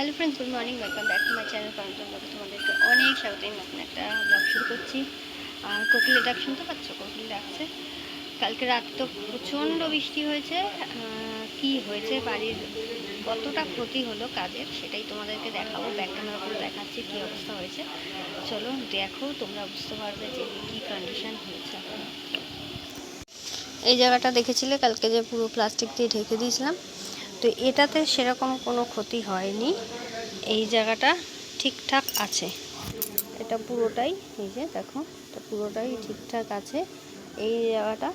Hello friends, good morning, welcome back to my channel পান্তন ব্লগে। তোমাদেরকে অনেক স্বাগত। নতুন একটা ব্লগ শুরু করছি। আর কোকিলের ডাক শুনতে পাচ্ছ? কোকিল ডাকছে। কালকে রাত তো প্রচণ্ড বৃষ্টি হয়েছে। কি হয়েছে, বাড়ির কতটা ক্ষতি হলো কাজের, সেটাই তোমাদেরকে দেখাবো। ব্যাক ক্যামেরা করে দেখাচ্ছি কী অবস্থা হয়েছে। চলো দেখো, তোমরা বুঝতে পারবে যে কী কন্ডিশন হয়েছে। এই জায়গাটা দেখেছিলে কালকে যে পুরো প্লাস্টিক দিয়ে ঢেকে দিয়েছিলাম, তো এটাতে সেরকম কোনো ক্ষতি হয়নি। এই জায়গাটা ঠিকঠাক আছে। এটা পুরোটাই, এই যে দেখো, এটা পুরোটাই ঠিকঠাক আছে। এই জায়গাটা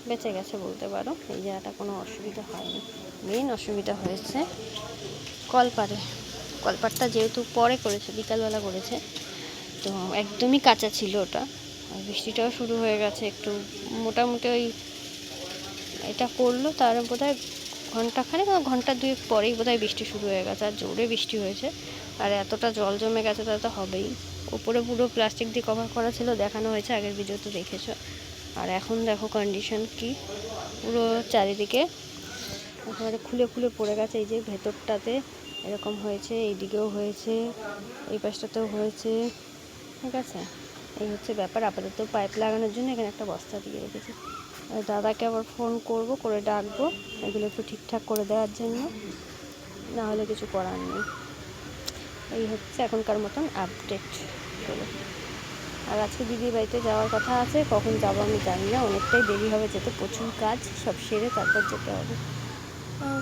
বেঁচে গেছে বলতে পারো। এই জায়গাটা কোনো অসুবিধা হয়নি। মেন অসুবিধা হয়েছে কলপারে। কলপারটা যেহেতু পরে করেছে, বিকালবেলা করেছে, তো একদমই কাঁচা ছিল ওটা। আর বৃষ্টিটাও শুরু হয়ে গেছে একটু, মোটামুটি ওই এটা করলো তার বোধহয় ঘন্টাখানেক বা ঘন্টা দুয়েক পরেই বোধহয় বৃষ্টি শুরু হয়ে গেছে। আর জোরে বৃষ্টি হয়েছে, আর এতটা জল জমে গেছে, তাহলে তো হবেই। উপরে পুরো প্লাস্টিক দিয়ে কভার করা ছিল, দেখানো হয়েছে, আগের ভিডিওতে দেখেছো। আর এখন দেখো কন্ডিশন কি, পুরো চারিদিকে একেবারে খুলে খুলে পড়ে গেছে। এই যে ভেতরটাতে এরকম হয়েছে, এইদিকেও হয়েছে, এই পাশটাতেও হয়েছে, ঠিক আছে। এই হচ্ছে ব্যাপার। আপাতত পাইপ লাগানোর জন্য এখানে একটা বস্তা দিয়ে রেখেছি। দাদাকে আবার ফোন করব, করে ডাকবো এগুলো একটু ঠিকঠাক করে দেওয়ার জন্য, না হলে কিছু করার নেই। এই হচ্ছে এখনকার মতন আপডেট। চলো, আর আজকে দিদির বাড়িতে যাওয়ার কথা আছে, কখন যাবো আমি জানি না, অনেকটাই দেরি হবে যেতে, প্রচুর কাজ, সব সেরে তারপর যেতে হবে।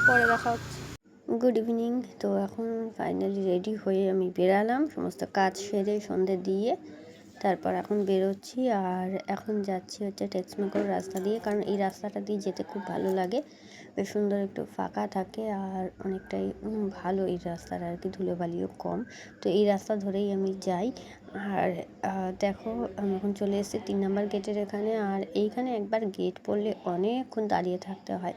পরে দেখা হচ্ছে। Good evening. তো এখন ফাইনালি রেডি হয়ে আমি বেরালাম, সমস্ত কাজ সেরে সন্ধে দিয়ে তারপর এখন বেরোচ্ছি। আর এখন যাচ্ছি হচ্ছে টেক্সমেকর রাস্তা দিয়ে, কারণ এই রাস্তাটা দিয়ে যেতে খুব ভালো লাগে, বেশ সুন্দর, একটু ফাঁকা থাকে আর অনেকটাই ভালো এই রাস্তাটা আর কি, ধুলোবালিও কম। তো এই রাস্তা ধরেই আমি যাই। আর দেখো, আমি এখন চলে এসেছি 3 নম্বর গেটের এখানে। আর এইখানে একবার গেট পড়লে অনেকক্ষণ দাঁড়িয়ে থাকতে হয়।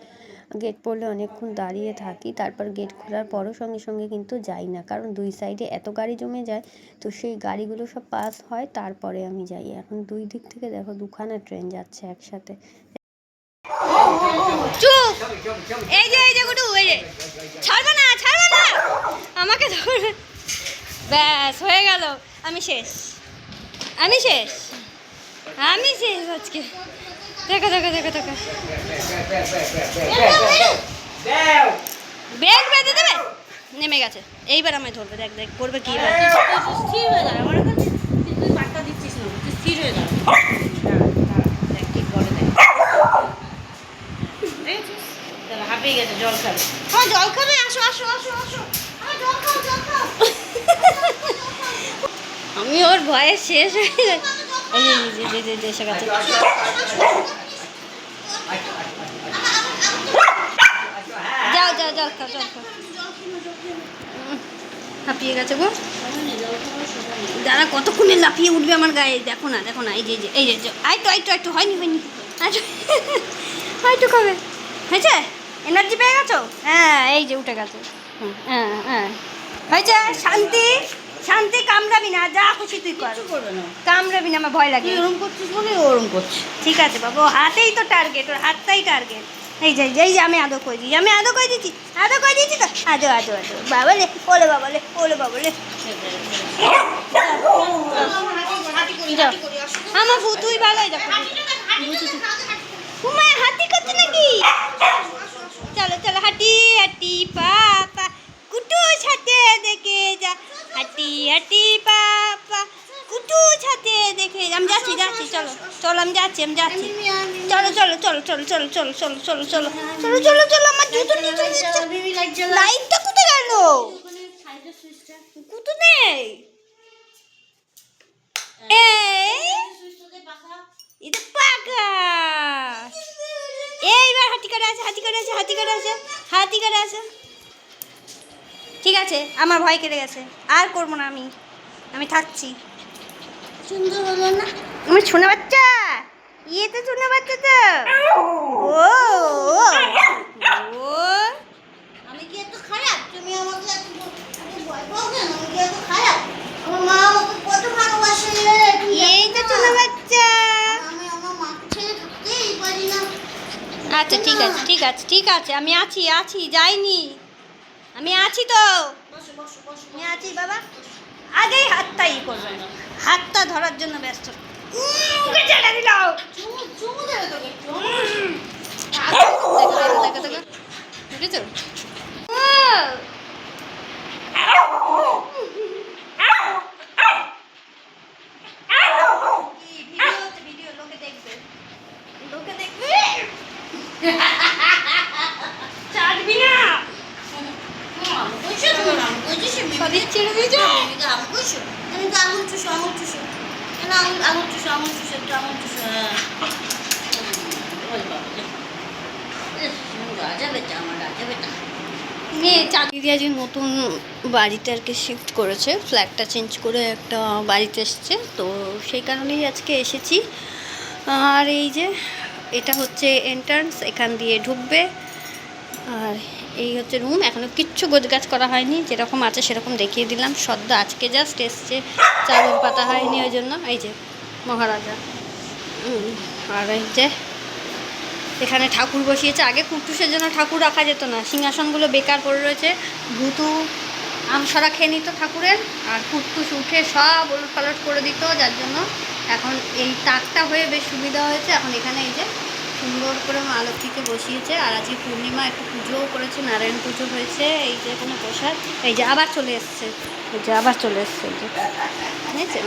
গেট পড়লে অনেকক্ষণ দাঁড়িয়ে থাকি, তারপর গেট খোলার পরও সঙ্গে সঙ্গে কিন্তু যাই না, কারণ দুই সাইডে এত গাড়ি জমে যায়, তো সেই গাড়িগুলো সব পাস হয় তারপরে আমি যাই। এখন দুই দিক থেকে দেখো দুখানা ট্রেন যাচ্ছে একসাথে। চুপ! এই যে গুডু, এই যে ছাড়বে না, আমাকে ধরে। ব্যাস হয়ে গেল, আমি শেষ আজকে। দেখো ব্রেক বেঁধে দেবে, নেমে গেছে। এইবার আমায় ধরবে, দেখ করবে কি। স্থির হয়ে দাঁড়া, আমার কাছে তুই বার্তা দিচ্ছিস না, তুই স্থির হয়ে দাঁড়া। দেখ ঠিক করে দেখ, দেখেছিস? তাহলে হাঁপিয়ে গেছে, জল খাবে। হ্যাঁ, জল খাবে, আসো। আমি ওর ভয়ে শেষ হয়ে যাই। এই যে এসে গেছে। যাও জল খাও। হাঁপিয়ে গেছে গো, যারা কতক্ষণে লাফিয়ে উঠবে আমার গায়ে। দেখো না, এই যে আইটো হয়নি আইটো খাবে, হয়েছে? এনার্জি পেয়ে গেছো? হ্যাঁ, এই যে উঠে গেছে। হ্যাঁ হয়েছে। শান্তি, কামড়াবি না, যা খুশি তুই কর, কামড়াবি না, আমার ভয় লাগে। ওরম করছিস বলে ওরম করছে। ঠিক আছে বাবু, হাতেই তো টার্গেট, ওর হাতটাই টার্গেট। এই যে আমি আদৌ করে দিয়েছি, তো আদৌ বাবালে, ওলে বাবালে। আমার ভূতুই ভালোই, দেখো ঘুমায় হাতি করছে নাকি। চলো হাঁটি পাপা, কুটু ছাতে দেখে যা, হাঁটি পাপা, কুটু ছাতে দেখে যা। আমি যাচ্ছি, চলো আমি যাচ্ছি। চলো আমার জুতো নিচে। লাইটটা কোথায় গেল? কুতু নেই। এটা পাকা। এইবার হাতি কাটা আছে। ঠিক আছে, আমার ভয় কেটে গেছে, আর করবো না আমি থাকছি। সুন্দর হলো না আমার সোনা বাচ্চা? তো সোনা বাচ্চা তো। ও আমি কি এত খারাপ? তুমি আমাকে এত ভয় পাও কেন? আমি কি এত খারাপ? আমার মা আমাকে কত ভালোবাসে। এই তো সোনা বাচ্চা। আমি আমার মাকে ছেড়ে থাকতেই পারি না। আচ্ছা ঠিক আছে, আমি আছি, যাইনি। আমি আছি তো, বসো বসো বসো আমি আছি বাবা। আগেই হাতটা ই করবে, হাতটা ধরার জন্য ব্যস্ত। মুখে ছেড়ে দিল। চুমু চুমু দেবে তোকে একটু দেখো দেখো দেখো, দেখেছো? ভিডিও লোকে দেখবে, লোকে দেখবে। চাটবি না। সদিক ছেড়ে দিয়েছ? আঙুল চুষো আঙুল চুষো আঙুল চুষো আঙুল চুষো একটু আঙুল চুষো রাজা বেটা আমার রাজা বেটা দিদি আজকে নতুন বাড়িতে আর কি শিফট করেছে, ফ্ল্যাটটা চেঞ্জ করে একটা বাড়িতে এসছে, তো সেই কারণেই আজকে এসেছি। আর এই যে এটা হচ্ছে এন্ট্রান্স, এখান দিয়ে ঢুকবে। আর এই হচ্ছে রুম, এখনও কিচ্ছু গোছগাছ করা হয়নি, যেরকম আছে সেরকম দেখিয়ে দিলাম। সদ্য আজকে জাস্ট এসছে, চাদর পাতা হয়নি ওই জন্য। এই যে মহারাজা। আর এই যে এখানে ঠাকুর বসিয়েছে। আগে কুটুসের জন্য ঠাকুর রাখা যেত না, সিংহাসনগুলো বেকার পড়ে রয়েছে, ভুতু আমসরা খেয়ে নিত ঠাকুরের, আর কুটুস উঠে সব ওলট পালট করে দিত, যার জন্য এখন এই তাকটা হয়ে বেশ সুবিধা হয়েছে। এখন এখানে এই যে সুন্দর করে মা লক্ষ্মীকে বসিয়েছে। আর আজকে পূর্ণিমা, একটু পুজোও করেছে, নারায়ণ পুজো হয়েছে। এই যে কোনো প্রসাদ, এই যে আবার চলে এসছে, এই যে আবার চলে এসছে, এই যে বুঝেছে।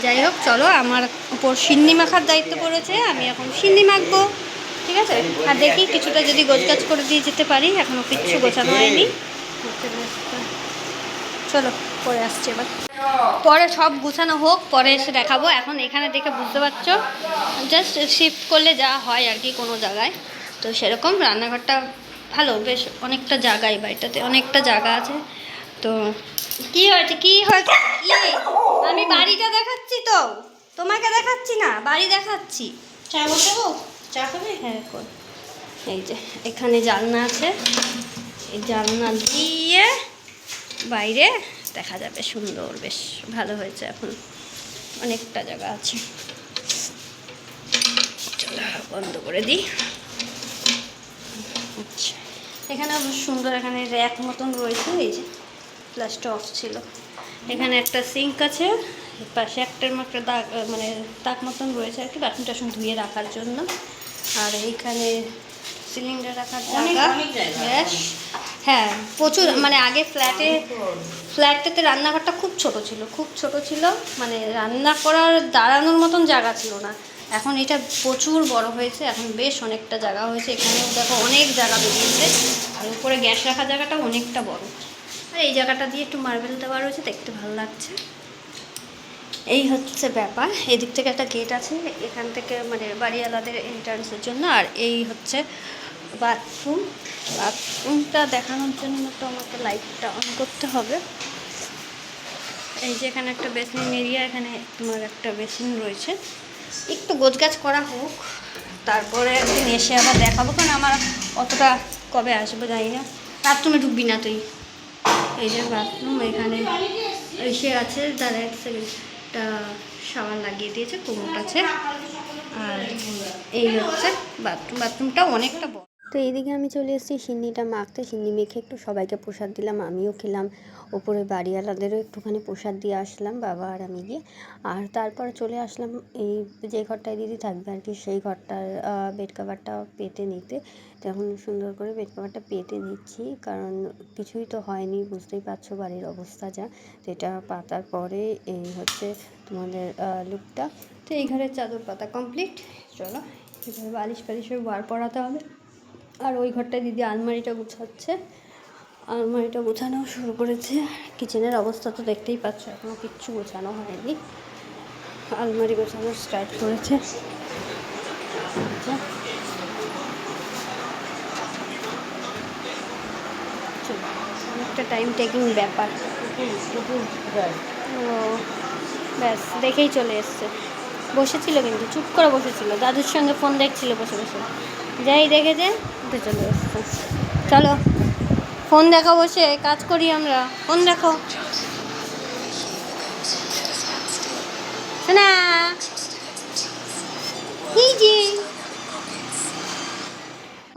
যাই হোক, চলো, আমার উপর সিন্নি মাখার দায়িত্ব পড়েছে, আমি এখন সিন্নি মাখবো, ঠিক আছে। আর দেখি কিছুটা যদি গোছগাছ করে দিয়ে যেতে পারি, এখনও কিচ্ছু গোছানো হয়নি। চলো পরে আসছি, এবার পরে সব গোছানো হোক, পরে এসে দেখাবো। এখন এখানে দেখে বুঝতে পারছো, জাস্ট শিফট করলে যা হয় আর কি কোনো জায়গায়, তো সেরকম রান্নাঘরটা ভালো, বেশ অনেকটা জায়গায়, বাড়িটাতে অনেকটা জায়গা আছে। তো কি হয়েছে কি হয়েছে কি, আমি বাড়িটা দেখাচ্ছি তো, তোমাকে দেখাচ্ছি না, বাড়ি দেখাচ্ছি। চা বসাবো, চা খাবে? হ্যাঁ কর। এই যে এখানে জানলা আছে, এই জানলা দিয়ে বাইরে দেখা যাবে, সুন্দর, বেশ ভালো হয়েছে। এখন অনেকটা জায়গা আছে। চলো বন্ধ করে দিই। আচ্ছা, এখানে সুন্দর, এখানে র্যাক মতন রয়েছে, এই যে প্লাসটা অফ ছিল। এখানে একটা সিঙ্ক আছে, পাশে একটার মাত্র দাগ, মানে তাক মতন রয়েছে আর কি, বাসন টাসন ধুয়ে রাখার জন্য। আর এইখানে সিলিন্ডার রাখার জায়গা, গ্যাস। হ্যাঁ প্রচুর, মানে আগে ফ্ল্যাটটাতে রান্নাঘরটা খুব ছোট ছিল, খুব ছোট ছিল, মানে রান্না করার দাঁড়ানোর মতন জায়গা ছিল না। এখন এটা প্রচুর বড় হয়েছে, এখন বেশ অনেকটা জায়গা হয়েছে। এখানেও দেখো অনেক জায়গা বেরিয়েছে, আর উপরে গ্যাস রাখার জায়গাটা অনেকটা বড়। আর এই জায়গাটা দিয়ে একটু মার্বেল দেওয়া রয়েছে, দেখতে ভালো লাগছে। এই হচ্ছে ব্যাপার। এদিক থেকে একটা গেট আছে, এখান থেকে মানে বাড়িওয়ালাদের এন্ট্রান্সের জন্য। আর এই হচ্ছে বাথরুম। বাথরুমটা দেখানোর জন্য তো আমাকে লাইটটা অন করতে হবে। এই যে এখানে একটা বেসিন এরিয়া, এখানে তোমার একটা বেসিন রয়েছে। একটু গোছগাছ করা হোক, তারপরে একদিন এসে আবার দেখাবো, কারণ আমার অতটা কবে আসবো জানি না। বাথরুমে ঢুকবি না তুই। এই যে বাথরুম, এখানে এসে আছে, তার এক সেকেন্ডটা সাবান লাগিয়ে দিয়েছে, কোমোট আছে। আর এই হচ্ছে বাথরুম, বাথরুমটা অনেকটা বড়। তো এইদিকে আমি চলে এসেছি সিন্নিটা মাখতে, সিন্নি মেখে একটু সবাইকে প্রসাদ দিলাম, আমিও খেলাম। ওপরে বাড়িওয়ালাদেরও একটুখানি প্রসাদ দিয়ে আসলাম, বাবা আর আমি গিয়ে। আর তারপর চলে আসলাম এই যে ঘরটায় দিদি থাকবে আর কি, সেই ঘরটার বেড কাভারটা পেতে নিতে। তখন সুন্দর করে বেড কাভারটা পেতে নিচ্ছি, কারণ কিছুই তো হয়নি, বুঝতেই পারছো বাড়ির অবস্থা যা। তো এটা পাতার পরে এই হচ্ছে তোমাদের লুকটা। তো এই ঘরের চাদর পাতা কমপ্লিট। চলো এবার বালিশ ফালিশের বার পরাতে হবে। আর ওই ঘরটায় দিদি আলমারিটা গুছাচ্ছে, আলমারিটা গোছানো শুরু করেছে। কিচেনের অবস্থা তো দেখতেই পাচ্ছ, এখনও কিচ্ছু গোছানো হয়নি, আলমারি গোছানো স্টার্ট করেছে। অনেকটা টাইম টেকিং ব্যাপার। ও ব্যাস, দেখেই চলে এসছে। বসেছিল কিন্তু চুপ করে বসেছিল, দাদুর সঙ্গে ফোন দেখছিল বসে বসে, যাই দেখেছে উঠে চলে এসছে। চলো ফোন দেখো, বসে কাজ করি আমরা, ফোন দেখো না। এই যে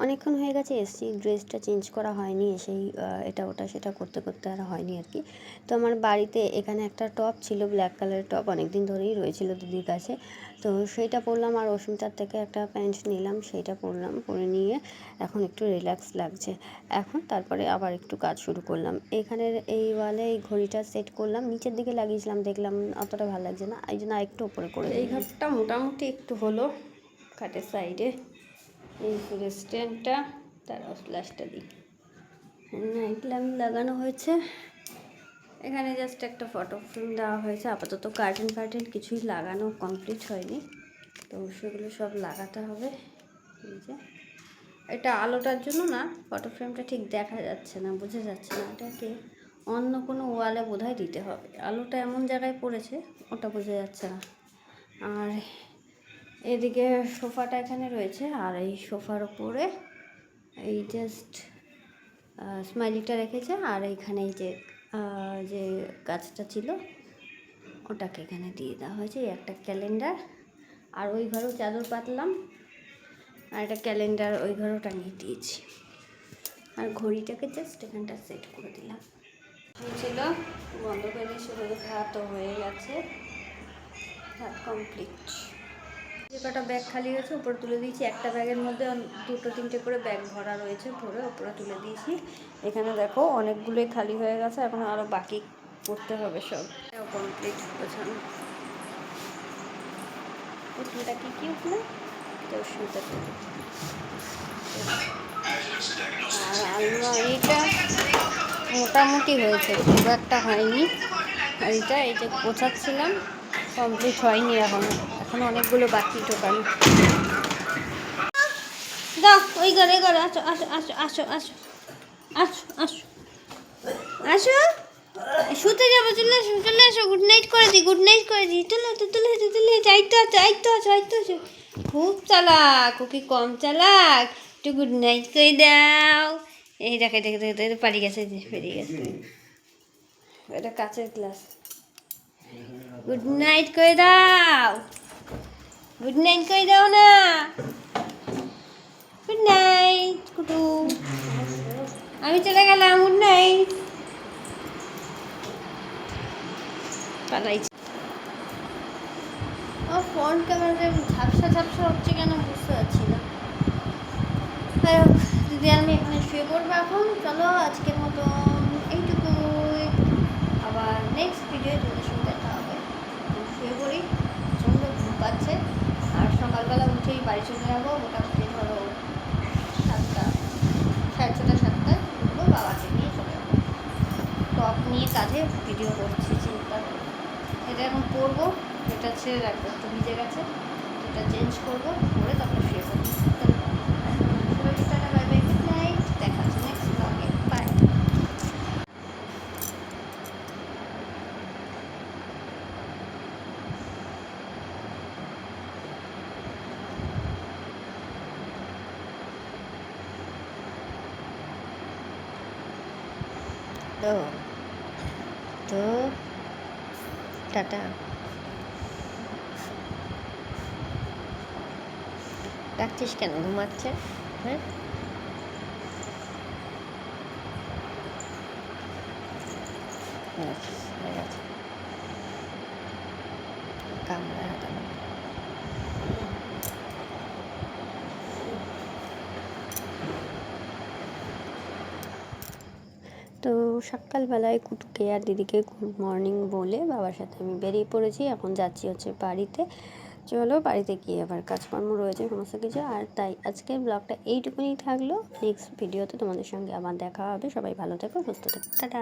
অনেকক্ষণ হয়ে গেছে এসছি, ড্রেসটা চেঞ্জ করা হয়নি, এসেই এটা ওটা সেটা করতে করতে আর হয়নি আর কি। তো আমার বাড়িতে এখানে একটা টপ ছিল, ব্ল্যাক কালারের টপ, অনেক দিন ধরেই রয়েছিল দিদির কাছে। তো সেইটা পরলাম, আর অস্মিতার থেকে একটা প্যান্ট নিলাম, সেইটা পরলাম, পরে নিয়ে এখন একটু রিল্যাক্স লাগছে। এখন তারপরে আবার একটু কাজ শুরু করলাম। এখানের এই ওয়ালে এই ঘড়িটা সেট করলাম, নিচের দিকে লাগিয়েছিলাম, দেখলাম অতটা ভালো লাগছে না, এই জন্য আরেকটু উপরে করে এই ঘরটা মোটামুটি একটু হলো খাটের সাইডে। এই স্ট্যান্ডটা তার ফ্ল্যাশটা দিই, নাইট ল্যাম্প লাগানো হয়েছে। এখানে জাস্ট একটা ফটো ফ্রেম দেওয়া হয়েছে, আপাতত কার্টেন কিছুই লাগানো কমপ্লিট হয়নি, তো সেগুলো সব লাগাতে হবে। এই যে এটা আলোটার জন্য না, ফটো ফ্রেমটা ঠিক দেখা যাচ্ছে না, বোঝা যাচ্ছে না, এটাকে অন্য কোনো ওয়ালে বোধহয় দিতে হবে, আলোটা এমন জায়গায় পড়েছে ওটা বোঝা যাচ্ছে না। আর এদিকে সোফাটা এখানে রয়েছে, আর এই সোফার উপরে এই জাস্ট স্মাইলিটা রেখেছে, আর এইখানে এই যে যে গাছটা ছিল ওটাকে এখানে দিয়ে দেওয়া হয়েছে। এই একটা ক্যালেন্ডার, আর ওই ঘরেও চাদর পাতলাম, আর একটা ক্যালেন্ডার ওই ঘরেও টাঙিয়ে দিয়েছি, আর ঘড়িটাকে জাস্ট এখানটা সেট করে দিলাম। ছিল বন্ধ করে শুরু, হাত হয়ে গেছে, হাত কমপ্লিট। যে কটা ব্যাগ খালি হয়েছে উপরে তুলে দিয়েছি, একটা ব্যাগের মধ্যে দুটো তিনটে করে ব্যাগ ভরা রয়েছে, ভরে উপরে তুলে দিয়েছি। এখানে দেখো অনেকগুলোই খালি হয়ে গেছে, এখন আরও বাকি করতে হবে, সব কমপ্লিট গোছানো। উঠোনটা কি উঠলো তো শুনতে পাবো। আর আলমারিটা মোটামুটি হয়েছে, খুব একটা হয়নি। আর এটা এই যে গোছাচ্ছিলাম, কমপ্লিট হয়নি এখনো, এখন অনেকগুলো বাকি ঢোকানো। দাও ওই ঘরে ঘরে, আসো আসো আসো আসো আসো আসো আসো আসো, শুতে যাবো, চলে আসো চলে আসো, গুড নাইট করে দিই, গুড নাইট করে দিই, চলে আসো চলে আসো চলে আসো, আইতো আছো আইতো আছো আইতো আছো। খুব চালাক, ও কি কম চালাক, একটু গুড নাইট করে দাও। এই দেখে দেখে দেখে পালিয়ে গেছে, বেরিয়ে গেছে, এটা কাঁচের গ্লাস। গুড নাইট করে দাও, গুড নাইট করে দাও না, গুড নাইট কুটু, আমি চলে গেলাম, গুড নাইট। পালাইছি। ও ফ্রন্ট ক্যামেরাতে ঝাপসা ঝাপসা হচ্ছে কেন বুঝতে পারছি না। যাই হোক, দিদি আমি এখানে শুয়ে পড়বো এখন। চলো আজকের মতো এইটুকুই, আবার নেক্সট ভিডিও তোমাদের সঙ্গে দেখা হবে। শুয়ে পড়ি, প্রচণ্ড ঘুম পাচ্ছে, আর সকালবেলা উঠেই বাড়ি চলে যাবো, মোটামুটি ধরো 7টা, 6:30 7টায় উঠবো, বাবাকে নিয়ে চলে যাবো। টপ নিয়ে কাঁধে ভিডিও করছি, চিন্তা করো। এটা এখন পরবো, এটা ছেড়ে রাখবো, একটু ভিজে গেছে, এটা চেঞ্জ করবো, করে তারপরে শুয়ে পড়বো। বাই বাই, গুড নাইট, দেখা হচ্ছে নেক্সট ব্লগে, বাই। তো তো টাটা। ডাকছিস কেন, ঘুমাচ্ছে? হ্যাঁ, হয়ে গেছে, কামড়ায় হাঁটানো। তো সকালবেলায় কুটুকে আর দিদিকে গুড মর্নিং বলে বাবার সাথে আমি বেরিয়ে পড়েছি, এখন যাচ্ছি হচ্ছে বাড়িতে। চলো বাড়িতে গিয়ে আবার কাজকর্ম রয়েছে সমস্ত কিছু, আর তাই আজকের ব্লগটা এইটুকুনি থাকলো। নেক্সট ভিডিওতে তোমাদের সঙ্গে আবার দেখা হবে, সবাই ভালো থেকো, সুস্থ থেকো, টাটা।